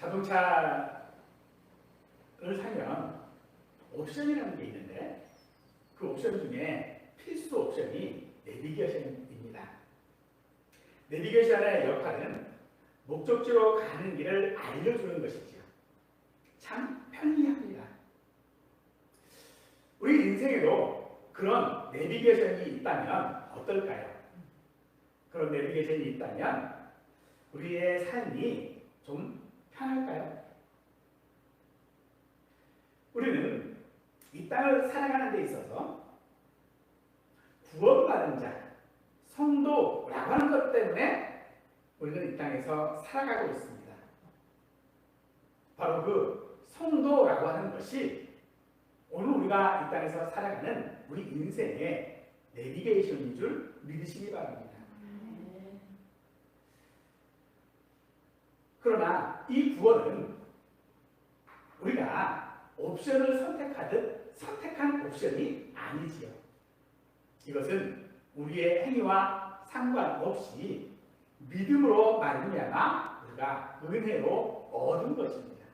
자동차를 사면 옵션이라는 게 있는데 그 옵션 중에 필수 옵션이 내비게이션입니다. 내비게이션의 역할은 목적지로 가는 길을 알려주는 것이지요. 참 편리합니다. 우리 인생에도 그런 내비게이션이 있다면 어떨까요? 그런 내비게이션이 있다면 우리의 삶이 좀 편할까요? 우리는 이 땅을 살아가는 데 있어서 구원받은 자, 성도라고 하는 것 때문에 우리는 이 땅에서 살아가고 있습니다. 바로 그 성도라고 하는 것이 오늘 우리가 이 땅에서 살아가는 우리 인생의 내비게이션인 줄 믿으시기 바랍니다. 그러나 이 구원은 우리가 옵션을 선택하듯 선택한 옵션이 아니지요. 이것은 우리의 행위와 상관없이 믿음으로 말미암아 우리가 은혜로 얻은 것입니다.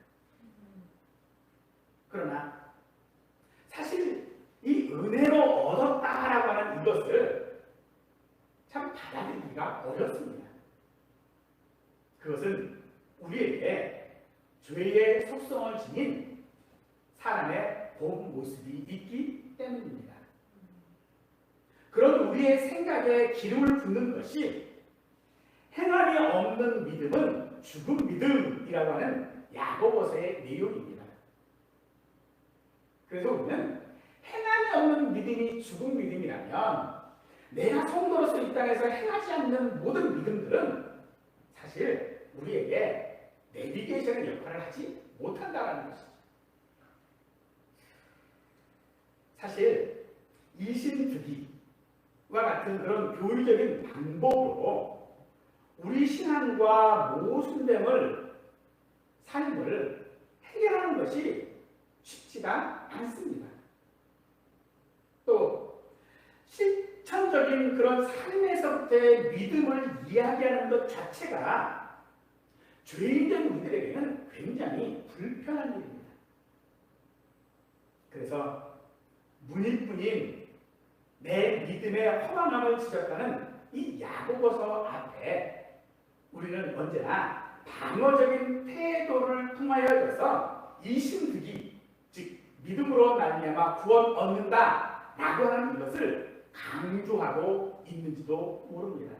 그러나 사실 이 은혜로 얻었다라고 하는 이것을 참 받아들이기가 어렵습니다. 그것은 우리에게 죄의 속성을 지닌 사람의 본 모습이 있기 때문입니다. 그런 우리의 생각에 기름을 붓는 것이 행함이 없는 믿음은 죽은 믿음이라고 하는 야고보서의 내용입니다. 그래서 우리는 행함이 없는 믿음이 죽은 믿음이라면 내가 성도로서 이 땅에서 행하지 않는 모든 믿음들은 사실 우리에게 내비게이션의 역할을 하지 못한다는 것이죠. 사실 이신득이와 같은 그런 교리적인 방법으로 우리 신앙과 모순됨을 삶을 해결하는 것이 쉽지가 않습니다. 또 실천적인 그런 삶에서부터의 믿음을 이야기하는 것 자체가 죄인된 우리들에게는 굉장히 불편한 일입니다. 그래서 문일뿐인 내 믿음의 허망함을 지적하는 이 야고보서 앞에 우리는 언제나 방어적인 태도를 통하여져서 이신득이, 즉 믿음으로 말미암아 구원 얻는다라고 하는 이것을 강조하고 있는지도 모릅니다.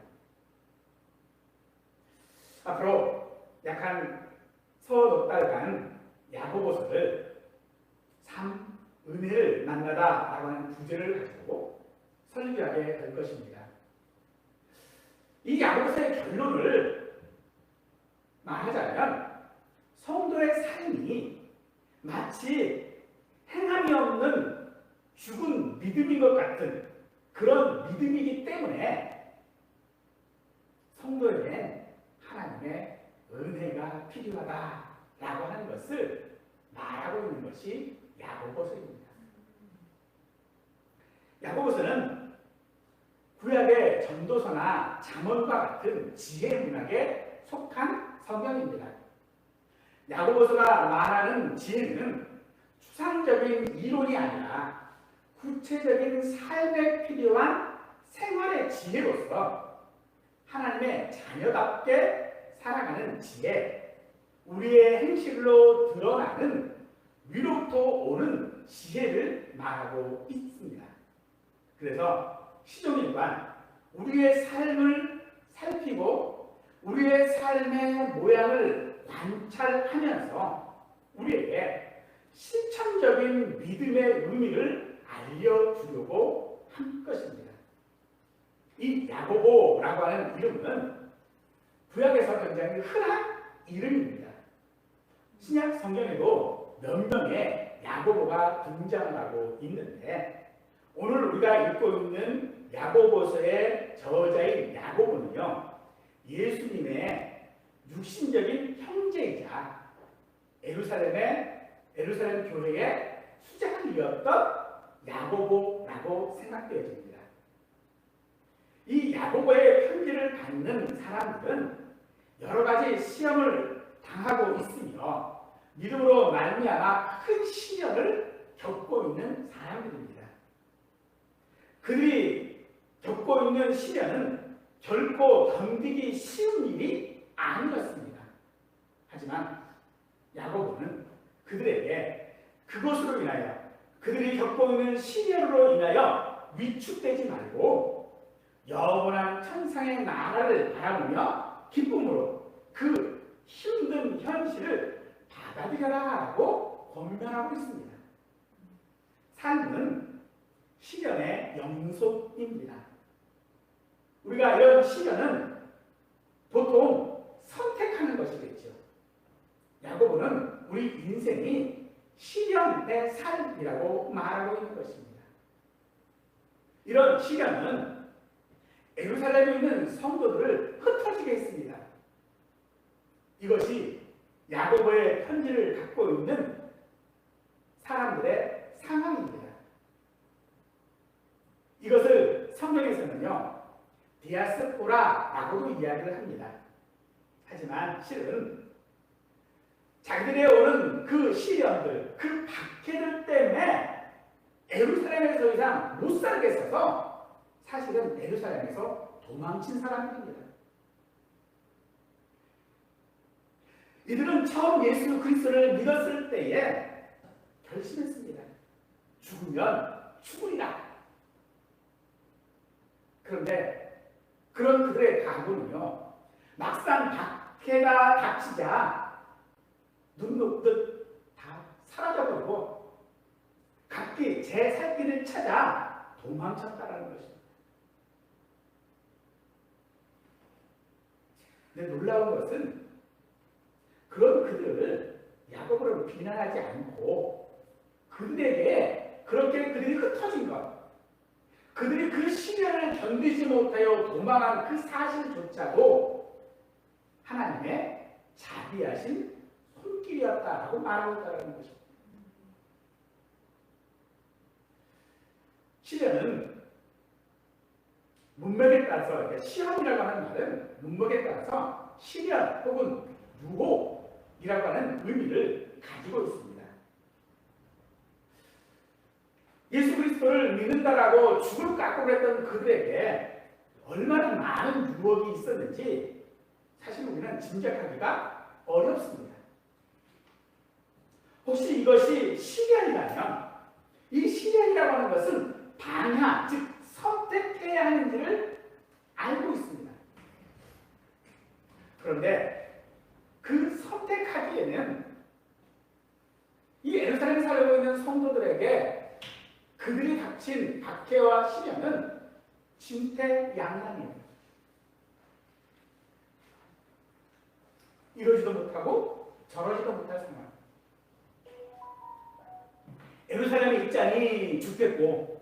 앞으로 약 한 서너 달간 야고보서를 참 은혜를 만나다라고 하는 주제를 가지고 설교하게 될 것입니다. 이 야고보서의 결론을 말하자면 성도의 삶이 마치 행함이 없는 죽은 믿음인 것 같은 그런 믿음이기 때문에 성도에게 하나님의 은혜가 필요하다라고 하는 것을 말하고 있는 것이 야고보서입니다. 야고보서는 구약의 전도서나 잠언과 같은 지혜 문학에 속한 성경입니다. 야고보서가 말하는 지혜는 추상적인 이론이 아니라 구체적인 삶에 필요한 생활의 지혜로서 하나님의 자녀답게 살아가는 지혜, 우리의 행실로 드러나는 위로부터 오는 지혜를 말하고 있습니다. 그래서 시종일관 우리의 삶을 살피고 우리의 삶의 모양을 관찰하면서 우리에게 실천적인 믿음의 의미를 알려주려고 한 것입니다. 이 야고보라고 하는 이름은 구약에서 굉장히 흔한 이름입니다. 신약 성경에도 몇 명의 야고보가 등장하고 있는데 오늘 우리가 읽고 있는 야고보서의 저자인 야고보는요, 예수님의 육신적인 형제이자 예루살렘 교회의 수장이었던 야고보라고 생각되어집니다. 이 야고보의 편지를 받는 사람들은 여러 가지 시험을 당하고 있으며 믿음으로 말미암아 큰 시련을 겪고 있는 사람들입니다. 그들이 겪고 있는 시련은 결코 견디기 쉬운 일이 아니었습니다. 하지만 야고보는 그들에게 그것으로 인하여 그들이 겪고 있는 시련으로 인하여 위축되지 말고 영원한 천상의 나라를 바라보며 기쁨으로 그 힘든 현실을 받아들여라라고 권면하고 있습니다. 삶은 시련의 영속입니다. 우리가 이런 시련은 보통 선택하는 것이겠죠. 야고보는 우리 인생이 시련의 삶이라고 말하고 있는 것입니다. 이런 시련은 예루살렘에 있는 성도들을 흩어지게 했습니다. 이것이 야고보의 편지를 갖고 있는 사람들의 상황입니다. 이것을 성경에서는요, 디아스포라라고도 이야기를 합니다. 하지만 실은 자기들의 오는 그 시련들, 그 박해들 때문에 예루살렘에서 더 이상 못 살겠어서 사실은 예루살렘에서 도망친 사람들입니다. 이들은 처음 예수 그리스도를 믿었을 때에 결심했습니다. 죽으면 죽으리라. 그런데 그런 그들의 각오는요, 막상 박해가 닥치자 눈 녹듯 다 사라져버리고 각기 제 살 길을 찾아 도망쳤다라는 것입니다. 근데 놀라운 것은 그런 그들을 야고보를 비난하지 않고 그들에게 그렇게 그들이 흩어진 것, 그들이 그 시련을 견디지 못하여 도망한 그 사실조차도 하나님의 자비하신 손길이었다라고 말하고 있다는 것입니다. 시련은 문맥에 따라서, 그러니까 시험이라고 하는 말은 문맥에 따라서 시련 혹은 유혹이라고 하는 의미를 가지고 있습니다. 예수 그리스도를 믿는다라고 죽을 각오를 했던 그들에게 얼마나 많은 유혹이 있었는지 사실 우리는 짐작하기가 어렵습니다. 혹시 이것이 시련이라면 이 시련이라고 하는 것은 방향, 즉 선택해야 하는지를 알고 있습니다. 그런데 그 선택하기에는 이 예루살렘에 살고 있는 성도들에게 그들이 닥친 박해와 시련은 진퇴양난입니다. 이러지도 못하고 저러지도 못할 상황. 예루살렘에 있자니 죽겠고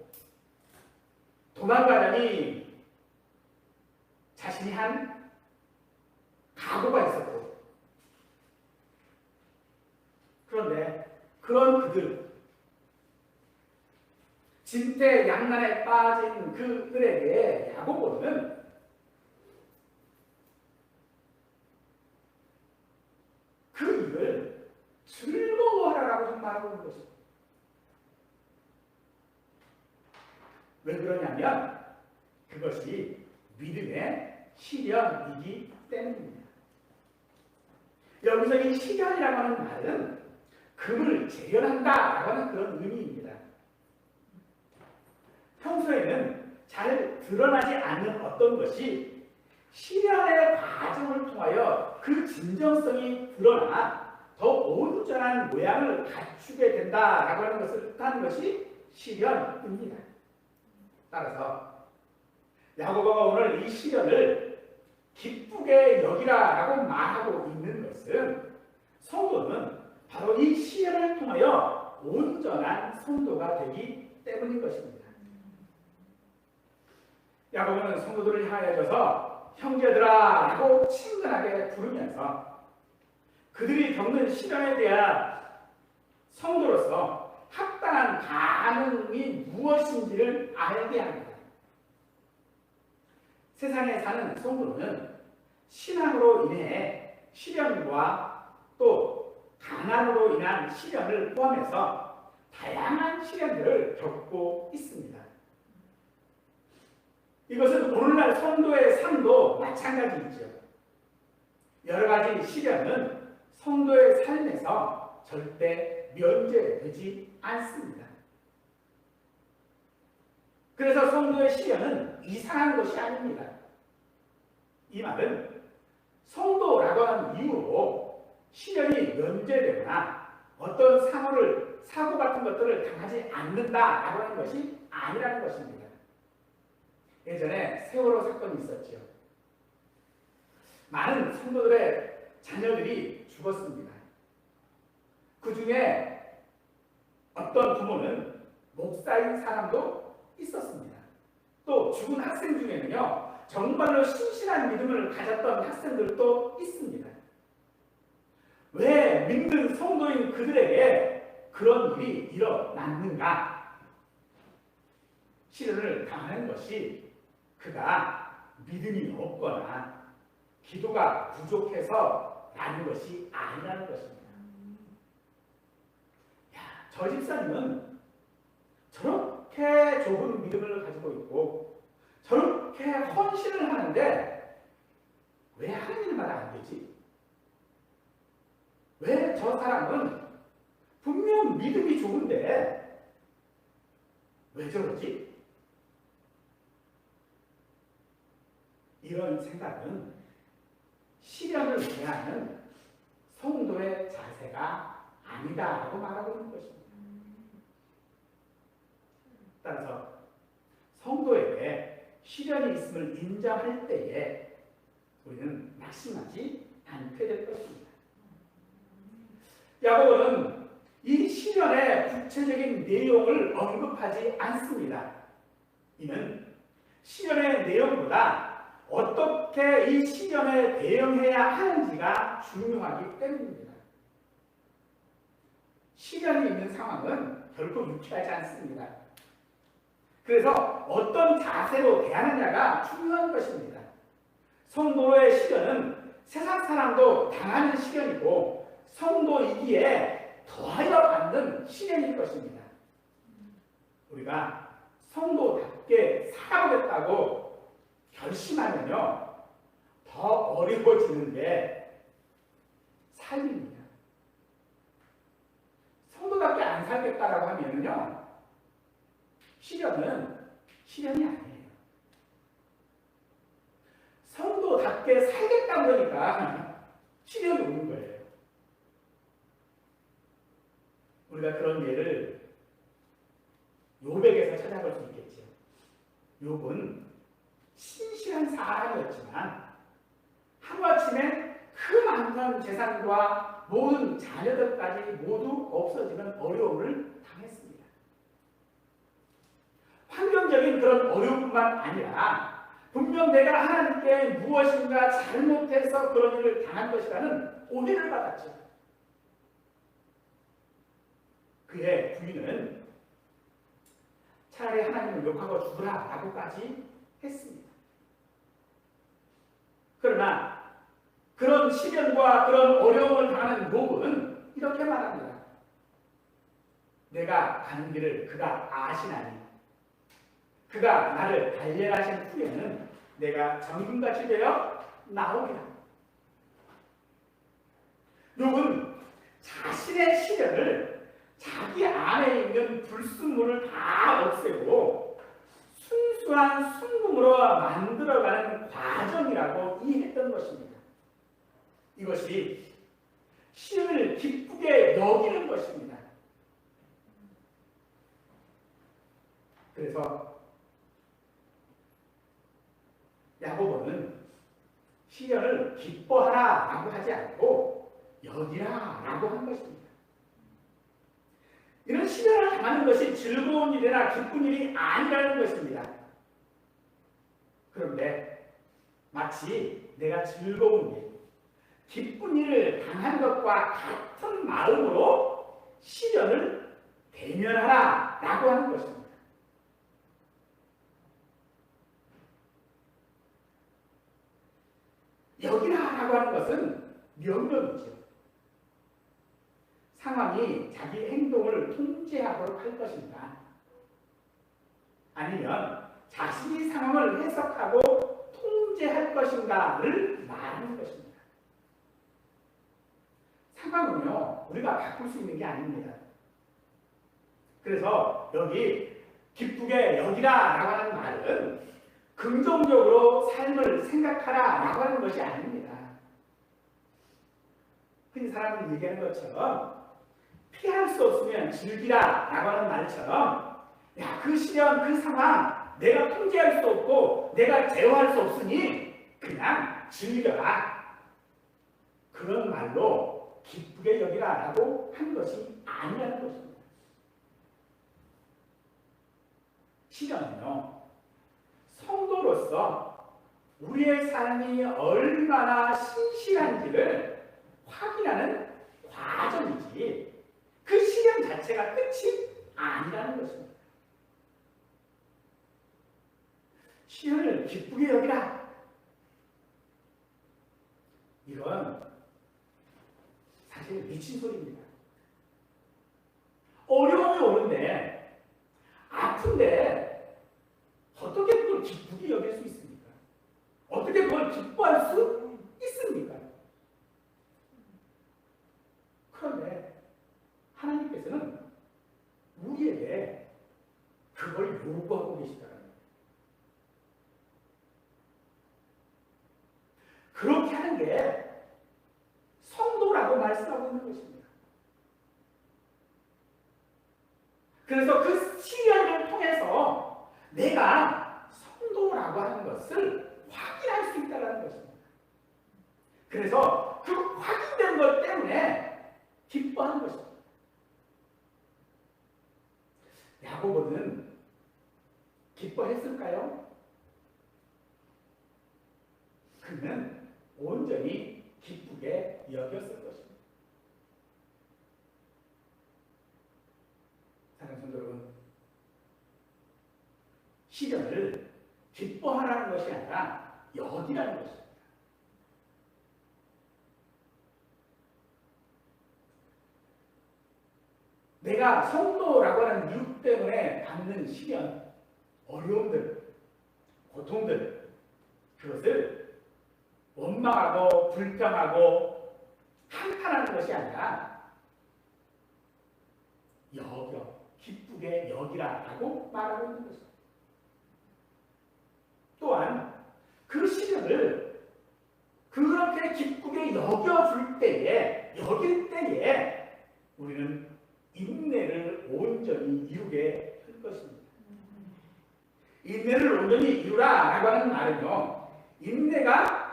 도망가자니 자신이 한 각오가 있었고, 그런데 그런 그들, 진퇴양난에 빠진 그들에게 야고보는 그 일을 즐거워하라고 말하고 있는 것입니다. 왜 그러냐면 그것이 믿음의 시련이기 때문입니다. 여기서 이 시련이라고 하는 말은 금을 재련한다라고 하는 그런 의미입니다. 평소에는 잘 드러나지 않는 어떤 것이 시련의 과정을 통하여 그 진정성이 드러나 더 온전한 모양을 갖추게 된다라고 하는 것을 뜻하는 것이 시련입니다. 따라서 야고보가 오늘 이 시련을 기쁘게 여기라라고 말하고 있는 것은 성도는 바로 이 시련을 통하여 온전한 성도가 되기 때문인 것입니다. 야고보는 성도들을 향하여서 형제들아라고 친근하게 부르면서 그들이 겪는 시련에 대한 성도로서 합당한 반응이 무엇인지를 알게 합니다. 세상에 사는 성도는 신앙으로 인해 시련과 또 가난으로 인한 시련을 포함해서 다양한 시련들을 겪고 있습니다. 이것은 오늘날 성도의 삶도 마찬가지이죠. 여러 가지 시련은 성도의 삶에서 절대 면제되지 않습니다. 그래서 성도의 시련은 이상한 것이 아닙니다. 이 말은 성도라고 하는 이유로 시련이 면제되거나 어떤 사고 같은 것들을 당하지 않는다라고 하는 것이 아니라는 것입니다. 예전에 세월호 사건이 있었죠. 많은 성도들의 자녀들이 죽었습니다. 그 중에 어떤 부모는 목사인 사람도 있었습니다. 또 죽은 학생 중에는요, 정말로 신실한 믿음을 가졌던 학생들도 있습니다. 왜 믿는 성도인 그들에게 그런 일이 일어났는가? 시련을 당하는 것이 그가 믿음이 없거나 기도가 부족해서 나는 것이 아니라는 것입니다. 저 집사님은 저렇게 좁은 믿음을 가지고 있고 저렇게 헌신을 하는데 왜 하나님 말 안 되지? 왜 저 사람은 분명 믿음이 좋은데 왜 저러지? 이런 생각은 시련을 대하는 성도의 자세가 아니다라고 말하고 있는 것입니다. 따라서 성도에게 시련이 있음을 인정할 때에 우리는 낙심하지 않게 될 것입니다. 야고보는 이 시련의 구체적인 내용을 언급하지 않습니다. 이는 시련의 내용보다 어떻게 이 시련에 대응해야 하는지가 중요하기 때문입니다. 시련이 있는 상황은 결코 유쾌하지 않습니다. 그래서 어떤 자세로 대하느냐가 중요한 것입니다. 성도의 시련은 세상 사람도 당하는 시련이고 성도이기에 더하여 받는 시련일 것입니다. 우리가 성도답게 살아보겠다고 결심하면요, 더 어려워지는 게 삶입니다. 성도답게 안 살겠다라고 하면요, 시련은 시련이 아니에요. 성도답게 살겠다 그러니까 시련이 오는 거예요. 우리가 그런 예를 욥에게서 찾아볼 수 있겠죠. 욥은 신실한 사람이었지만 하루아침에 그 많은 재산과 모든 자녀들까지 모두 없어지는 어려움을 당했습니다. 환경적인 그런 어려움뿐만 아니라 분명 내가 하나님께 무엇인가 잘못해서 그런 일을 당한 것이라는 오해를 받았죠. 그의 부인은 차라리 하나님을 욕하고 죽으라 라고까지 했습니다. 그러나 그런 시련과 그런 어려움을 당하는 욥은 이렇게 말합니다. 내가 가는 길을 그가 아시나니 그가 나를 단련하신 후에는 내가 정금같이 되어 나오리라. 욥은 자신의 시련을 자기 안에 있는 불순물을 다 없애고 순수한 순금으로 만들어가는 과정이라고 이해했던 것입니다. 이것이 시련을 기쁘게 여기는 것입니다. 그래서 야고보는 시련을 기뻐하라라고 하지 않고 여기라라고 한 것입니다. 이런 시련을 당하는 것이 즐거운 일이나 기쁜 일이 아니라는 것입니다. 그런데 마치 내가 즐거운 일, 기쁜 일을 당한 것과 같은 마음으로 시련을 대면하라라고 하는 것입니다. 여기라라고 하는 것은 명령이죠. 상황이 자기 행동을 통제하도록 할 것인가? 아니면 자신이 상황을 해석하고 통제할 것인가를 말하는 것입니다. 상황은요, 우리가 바꿀 수 있는 게 아닙니다. 그래서 여기 기쁘게 여기라 라고 하는 말은 긍정적으로 삶을 생각하라 라고 하는 것이 아닙니다. 흔히 사람들이 얘기하는 것처럼 피할 수 없으면 즐기라 라고 하는 말처럼 야, 그 시련, 그 상황 내가 통제할 수 없고 내가 제어할 수 없으니 그냥 즐겨라. 그런 말로 기쁘게 여기라 라고 한 것이 아니라는 것입니다. 시련은요, 성도로서 우리의 삶이 얼마나 신실한지를 확인하는 과정이지 그 시련 자체가 끝이 아니라는 것입니다. 시련을 기쁘게 여기라. 이건 사실 미친 소리입니다. 어려움이 오는데 아픈데 어떻게 그걸 기쁘게 여길 수 있습니까? 어떻게 그걸 기뻐할 수 있습니까? 그런데 하나님께서는 우리에게 그걸 요구하고 계시다는 거예요. 그렇게 하는 게 성도라고 말씀하고 있는 것입니다. 그래서 그 시련을 통해서 내가 성도라고 하는 것을 확인할 수 있다는 것입니다. 그래서 그 확인된 것 때문에 기뻐하는 것입니다. 야고보는 기뻐했을까요? 그는 온전히 기쁘게 여겼을 것입니다. 사랑하는 성도 여러분, 시련을 기뻐하라는 것이 아니라 여기라는 것입니다. 내가 성도라고 하는 이유 때문에 받는 시련, 어려움들, 고통들, 그것을 원망하고 불평하고 한탄하는 것이 아니라 여겨, 기쁘게 여기라라고 말하고 있는 것입니다. 또한 그 시련을 그렇게 기쁘게 여겨줄 때에, 여길 때에 우리는 인내를 온전히 이루게 할 것입니다. 인내를 온전히 이루라라고 하는 말은요, 인내가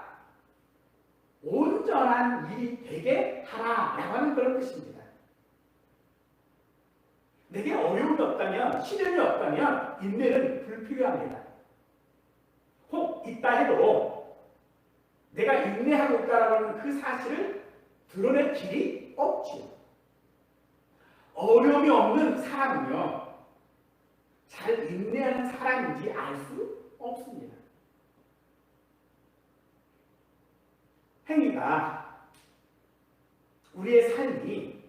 온전한 일이 되게 하라라고 하는 그런 뜻입니다. 내게 어려움이 없다면, 시련이 없다면 인내는 불필요합니다. 혹 있다 해도 내가 인내하고 있다라고 하는 그 사실을 드러낼 길이 없지요. 어려움이 없는 사람은요, 잘 인내하는 사람인지 알 수 없습니다. 행위가 우리의 삶이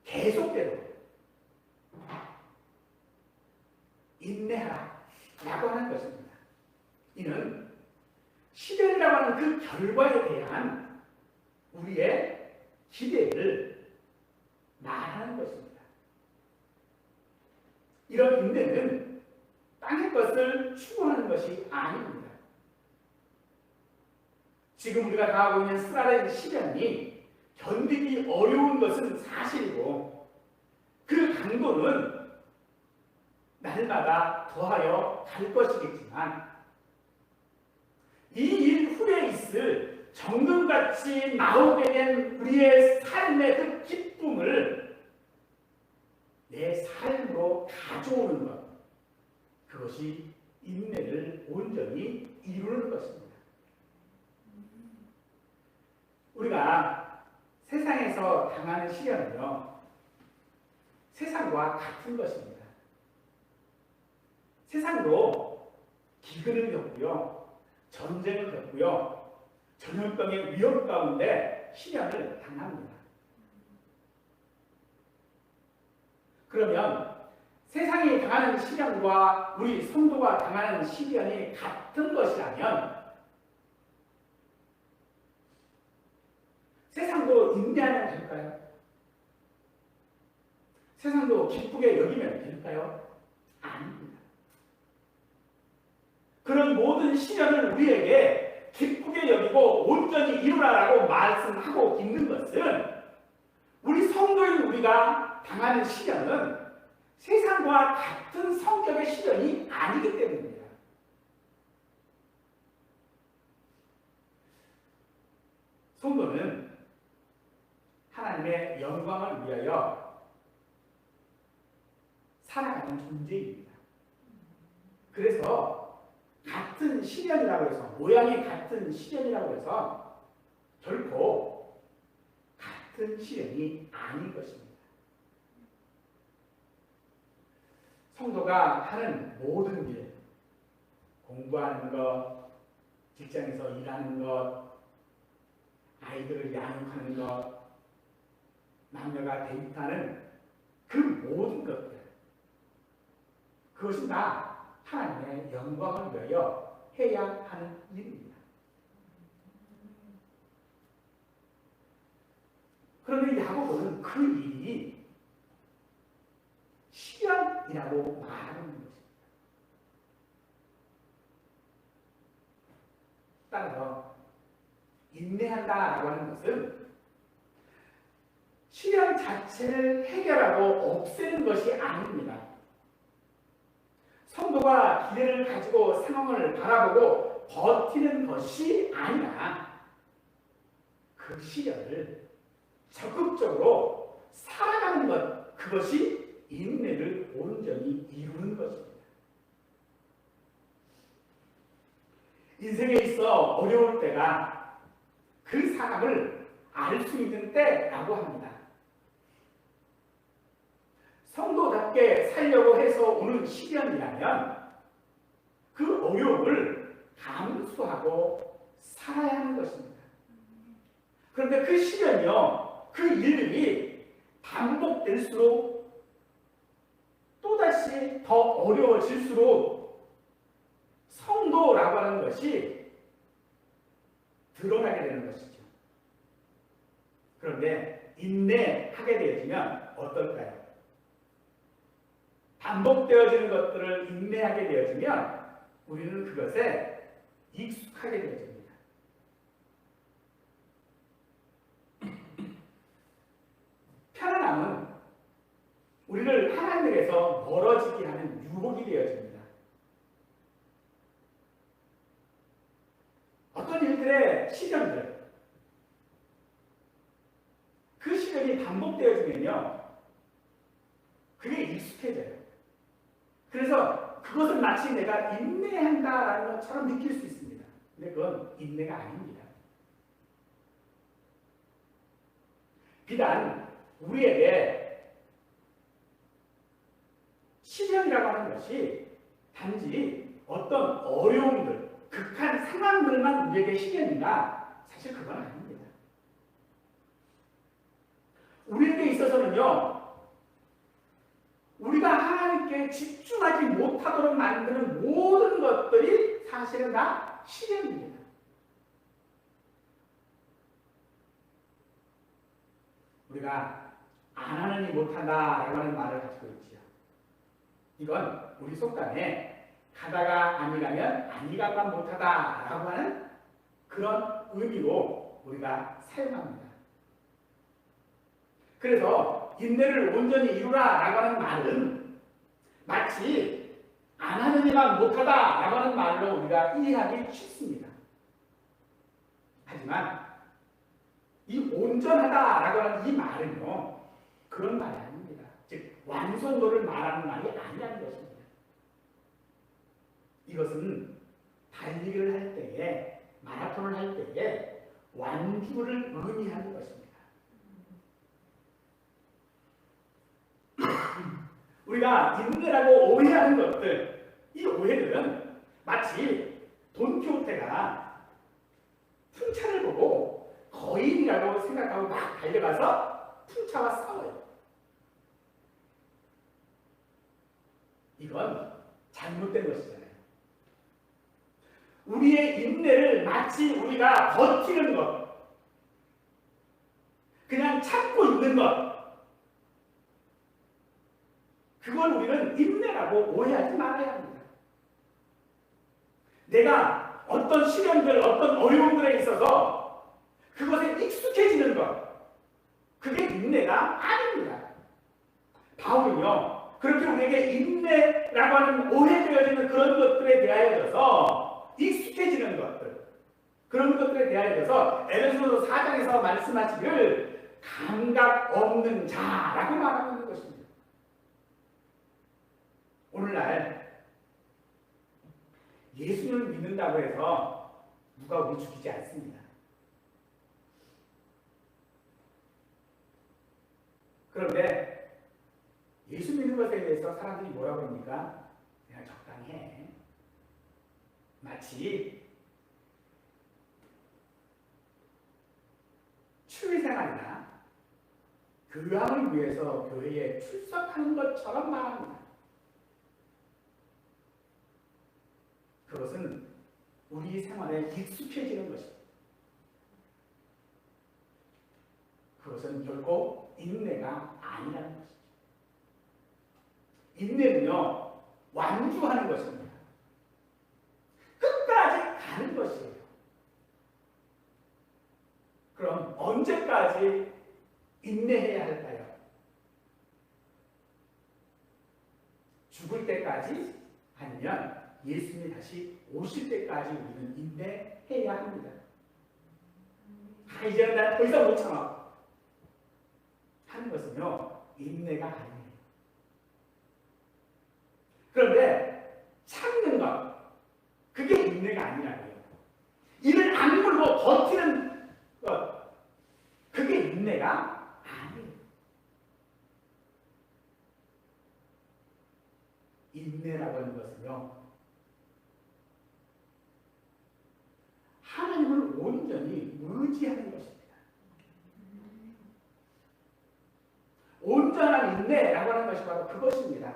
계속대로 인내하라 라고 하는 것입니다. 이는 시련이라고 하는 그 결과에 대한 우리의 기대를 말하는 것입니다. 이런 인내는 땅의 것을 추구하는 것이 아닙니다. 지금 우리가 당하고 있는 쓰라린 시련이 견디기 어려운 것은 사실이고 그 강도는 날마다 더하여 갈 것이겠지만 이 일 후에 있을 정금같이 나오게 된 우리의 삶의 그 기쁨을 내 삶으로 가져오는 것, 그것이 인내를 온전히 이루는 것입니다. 우리가 세상에서 당하는 시련은요, 세상과 같은 것입니다. 세상도 기근을 겪고요, 전쟁을 겪고요, 전염병의 위험 가운데 시련을 당합니다. 그러면 세상이 당하는 시련과 우리 성도가 당하는 시련이 같은 것이라면 세상도 인내하면 될까요? 세상도 기쁘게 여기면 될까요? 아닙니다. 그런 모든 시련을 우리에게 기쁘게 여기고 온전히 이루라라고 말씀하고 있는 것은 우리 성도인 우리가 당하는 시련은 세상과 같은 성격의 시련이 아니기 때문입니다. 성도는 하나님의 영광을 위하여 살아가는 존재입니다. 그래서 같은 시련이라고 해서, 모양이 같은 시련이라고 해서 결코 같은 시련이 아닌 것입니다. 성도가 하는 모든 일, 공부하는 것, 직장에서 일하는 것, 아이들을 양육하는 것, 남녀가 데이트하는 그 모든 것들, 그것이 다 하나님의 영광을 위하여 해야 하는 일입니다. 그런데 야고보는 그 일이 시련이라고 말하는 것입니다. 따라서 인내한다라고 하는 것은 시련 자체를 해결하고 없애는 것이 아닙니다. 성도가 기대를 가지고 상황을 바라보고 버티는 것이 아니라 그 시련을 적극적으로 살아가는 것, 그것이 인내를 온전히 이루는 것입니다. 인생에 있어 어려울 때가 그 사람을 알 수 있는 때라고 합니다. 성도답게 살려고 해서 오는 시련이라면 그 어려움을 감수하고 살아야 하는 것입니다. 그런데 그 시련이요, 그 일들이 반복될수록 또다시 더 어려워질수록 성도라고 하는 것이 드러나게 되는 것이죠. 그런데 인내하게 되어지면 어떨까요? 반복되어지는 것들을 인내하게 되어지면 우리는 그것에 익숙하게 되어집니다. 편안함은 우리를 하나님에게서 멀어지게 하는 유혹이 되어집니다. 어떤 일들의 시련들, 그 시련이 반복되어지면요, 그게 익숙해져요. 그래서 그것을 마치 내가 인내한다라는 것처럼 느낄 수 있습니다. 근데 그건 인내가 아닙니다. 비단 우리에게 시련이라고 하는 것이 단지 어떤 어려움들, 극한 상황들만 우리에게 시련이나 사실 그건 아닙니다. 우리에게 있어서는요, 우리가 하나님께 집중하지 못하도록 만드는 모든 것들이 사실은 다 시련입니다. 우리가 안 하느니 못한다라고 하는 말을 가지고 있지요. 이건 우리 속담에 가다가 아니 가면 아니 가만 못하다라고 하는 그런 의미로 우리가 사용합니다. 그래서 인내를 온전히 이루라라고 하는 말은 마치 안 하는 이만 못하다라고 하는 말로 우리가 이해하기 쉽습니다. 하지만 이 온전하다라고 하는 이 말은요, 그런 말이 아닙니다. 즉 완성도를 말하는 말이 아니라는 것입니다. 이것은 달리기를 할 때에, 마라톤을 할 때에 완주를 의미하는 것입니다. 우리가 인내라고 오해하는 것들, 이 오해들은 마치 돈키호테가 풍차를 보고 거의 거인이라고 생각하고 막 달려가서 풍차와 싸워요. 이건 잘못된 것이잖아요. 우리의 인내를 마치 우리가 버티는 것, 그냥 참고 있는 것, 그걸 우리는 인내라고 오해하지 말아야 합니다. 내가 어떤 시련들, 어떤 어려움들에 있어서 그것에 익숙해지는 것, 그게 인내가 아닙니다. 바울은요, 그렇게 우리에게 인내라고 하는 오해되어지는 그런 것들에 대하여서 익숙해지는 것들, 그런 것들에 대하여서 에베소서 4장에서 말씀하시기를 감각 없는 자라고 말하고 있는 것입니다. 오늘날 예수님을 믿는다고 해서 누가 우리 죽이지 않습니다. 그런데 예수 믿는 것에 대해서 사람들이 뭐라고 합니까? 그냥 적당히 해. 마치 취미생활이나 교양을 위해서 교회에 출석하는 것처럼 말합니다. 그것은 우리 생활에 익숙해지는 것입니다. 그것은 결코 인내가 아니라는 것이죠. 인내는요, 완주하는 것입니다. 끝까지 가는 것이에요. 그럼 언제까지 인내해야 할까요? 죽을 때까지? 아니면 예수님이 다시 오실 때까지 우리는 인내해야 합니다. 이제는 나 더 이상 못 참아 하는 것은요, 인내가 아니에요. 그런데 참는 것, 그게 인내가 아니라고요. 이를 악물고 버티는 것, 그게 인내가 아니에요. 인내라고 하는 것은요, 하나님을 온전히 의지하는 것입니다. 온전한 인내라고 하는 것이 바로 그것입니다.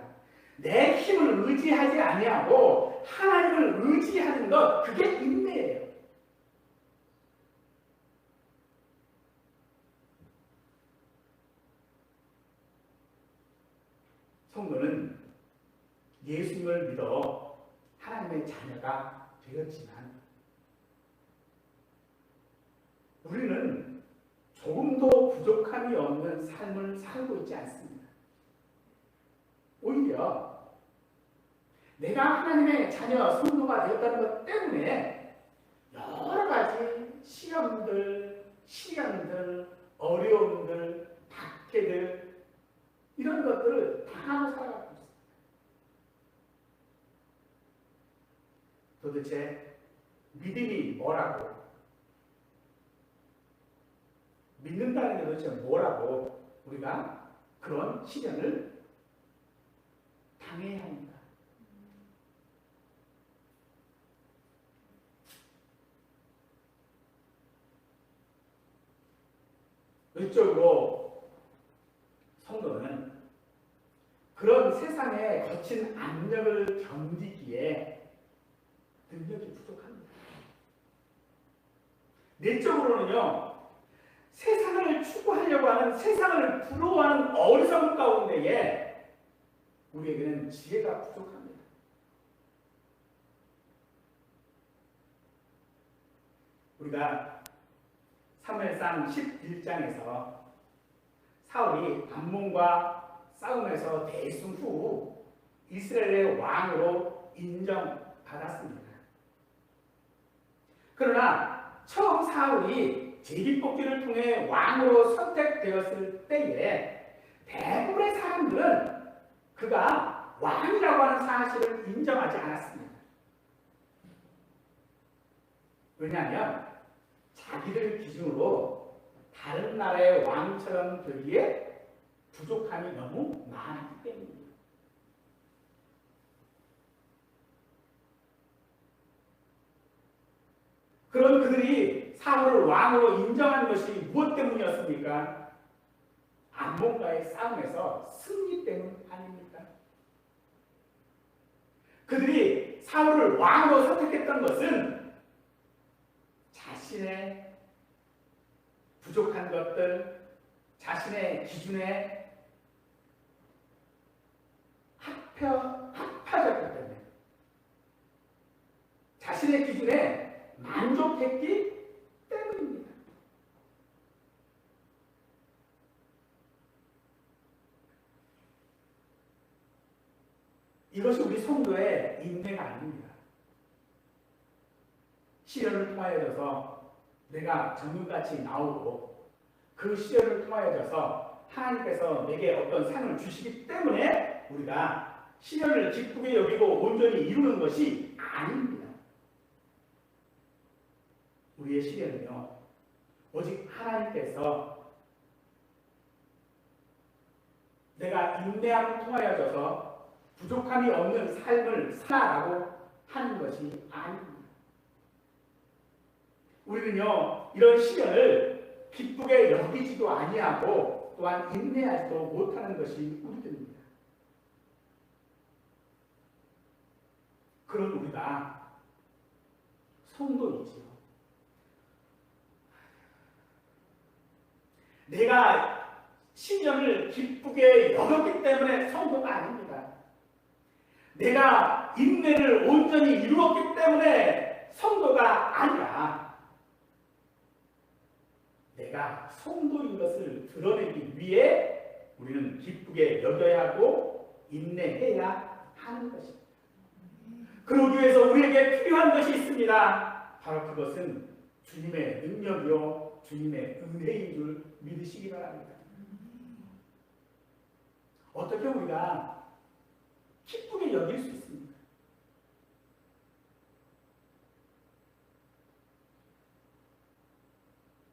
내 힘을 의지하지 아니하고 하나님을 의지하는 것, 그게 인내예요. 성도는 예수님을 믿어 하나님의 자녀가 되었지만 우리는 조금도 부족함이 없는 삶을 살고 있지 않습니다. 오히려 내가 하나님의 자녀, 성도가 되었다는 것 때문에 여러 가지 시험들, 시련들, 어려움들, 박해들, 이런 것들을 당하고 살아가고 있습니다. 도대체 믿음이 뭐라고? 믿는다는 게 도대체 뭐라고 우리가 그런 시련을 당해야 합니다. 외적으로 성도는 그런 세상의 거친 압력을 견디기에 능력이 부족합니다. 내적으로는요, 세상을 추구하려고 하는, 세상을 부러워하는 어리석음 가운데에 우리에게는 지혜가 부족합니다. 우리가 사무엘상 11장에서 사울이 암몬과 싸움에서 대승 후 이스라엘의 왕으로 인정받았습니다. 그러나 처음 사울이 제비뽑기를 통해 왕으로 선택되었을 때에 대부분의 사람들은 그가 왕이라고 하는 사실을 인정하지 않았습니다. 왜냐하면 자기들 기준으로 다른 나라의 왕처럼 되기에 부족함이 너무 많았기 때문입니다. 그런 그들이 사울을 왕으로 인정한 것이 무엇 때문이었습니까? 암몬과의 싸움에서 승리 때문 아닙니까? 그들이 사울을 왕으로 선택했던 것은 자신의 부족한 것들, 자신의 기준에 합하졌기 때문에, 자신의 기준에 만족했기 때문입니다. 이것이 우리 성도의 인내가 아닙니다. 시련을 통하여서 내가 정금같이 나오고 그 시련을 통하여서 하나님께서 내게 어떤 상을 주시기 때문에 우리가 시련을 기쁘게 여기고 온전히 이루는 것이 아닙니다. 우리의 시련은요, 오직 하나님께서 내가 인내함을 통하여서 부족함이 없는 삶을 살아가고 하는 것이 아닙니다. 우리는요, 이런 시련을 기쁘게 여기지도 아니하고 또한 인내하지도 못하는 것이 우리들입니다. 그런 우리가 성도이지요. 내가 시련을 기쁘게 여겼기 때문에 성도가 아닙니다. 내가 인내를 온전히 이루었기 때문에 성도가 아니라 내가 성도인 것을 드러내기 위해 우리는 기쁘게 여겨야 하고 인내해야 하는 것입니다. 그러기 위해서 우리에게 필요한 것이 있습니다. 바로 그것은 주님의 능력이요 주님의 은혜인 줄 믿으시기 바랍니다. 어떻게 우리가 기쁘게 여길 수 있습니까?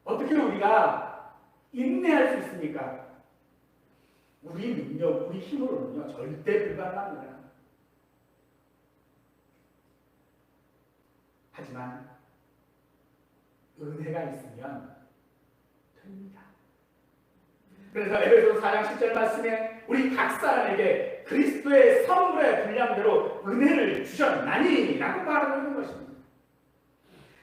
어떻게 우리가 인내할 수 있습니까? 우리 능력, 우리 힘으로는요 절대 불가능합니다. 하지만 은혜가 있으면 됩니다. 그래서 에베소서 4장 10절 말씀에 우리 각 사람에게 그리스도의 성물의 분량대로 은혜를 주셨나니 라고 말하고 있는 것입니다.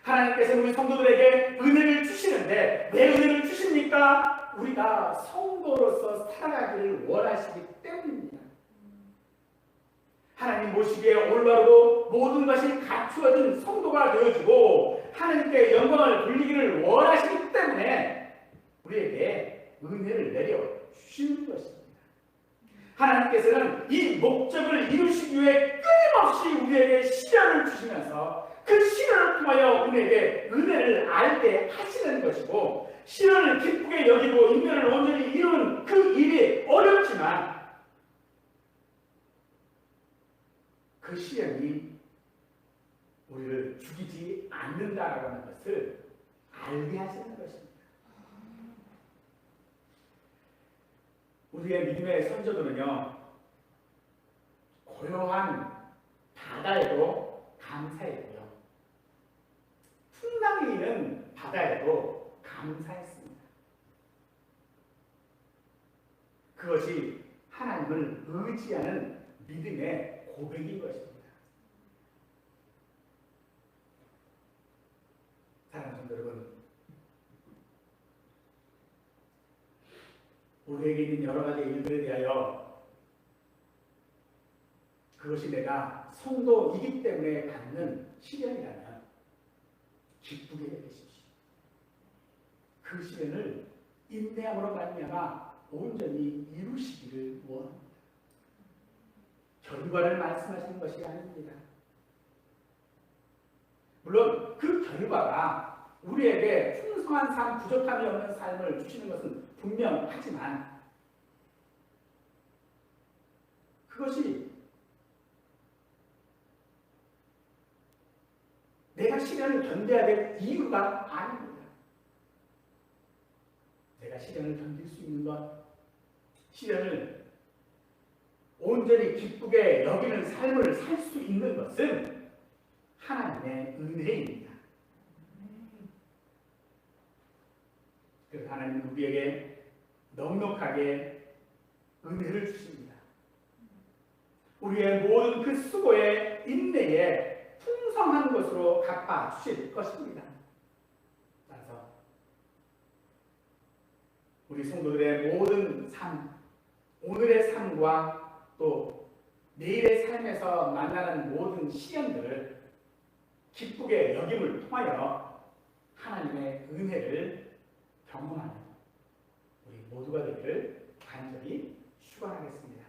하나님께서 우리 성도들에게 은혜를 주시는데 왜 은혜를 주십니까? 우리가 성도로서 살아가기를 원하시기 때문입니다. 하나님 보시기에 올바르고 모든 것이 갖추어진 성도가 되어주고 하나님께 영광을 돌리기를 원하시기 때문에 우리에게 은혜를 내려 주시는 것입니다. 하나님께서는 이 목적을 이루시기 위해 끊임없이 우리에게 시련을 주시면서 그 시련을 통하여 우리에게 은혜를 알게 하시는 것이고, 시련을 기쁘게 여기고 인내를 온전히 이루는 그 일이 어렵지만 그 시련이 우리를 죽이지 않는다라는 것을 알게 하시는 것입니다. 우리의 믿음의 선조들은요, 고요한 바다에도 감사했고요, 풍랑이 있는 바다에도 감사했습니다. 그것이 하나님을 의지하는 믿음의 고백인 것입니다. 사랑하는 성도 여러분, 우리에게 있는 여러 가지 일들에 대하여 그것이 내가 성도이기 때문에 받는 시련이라면 기쁘게 여기십시오. 그 시련을 인내함으로 말미암아 온전히 이루시기를 원합니다. 결과를 말씀하시는 것이 아닙니다. 물론 그 결과가 우리에게 풍성한 삶, 부족함이 없는 삶을 주시는 것은 분명하지만 그것이 내가 시련을 견뎌야 될 이유가 아닙니다. 내가 시련을 견딜 수 있는 것, 시련을 온전히 기쁘게 여기는 삶을 살 수 있는 것은 하나님의 은혜입니다. 하나님 우리에게 넉넉하게 은혜를 주십니다. 우리의 모든 그 수고에 인내에 풍성한 것으로 갚아 주실 것입니다. 따라서 우리 성도들의 모든 삶, 오늘의 삶과 또 내일의 삶에서 만나는 모든 시련들을 기쁘게 여김을 통하여 하나님의 은혜를 경험하는 우리 모두가 되기를 간절히 축원하겠습니다.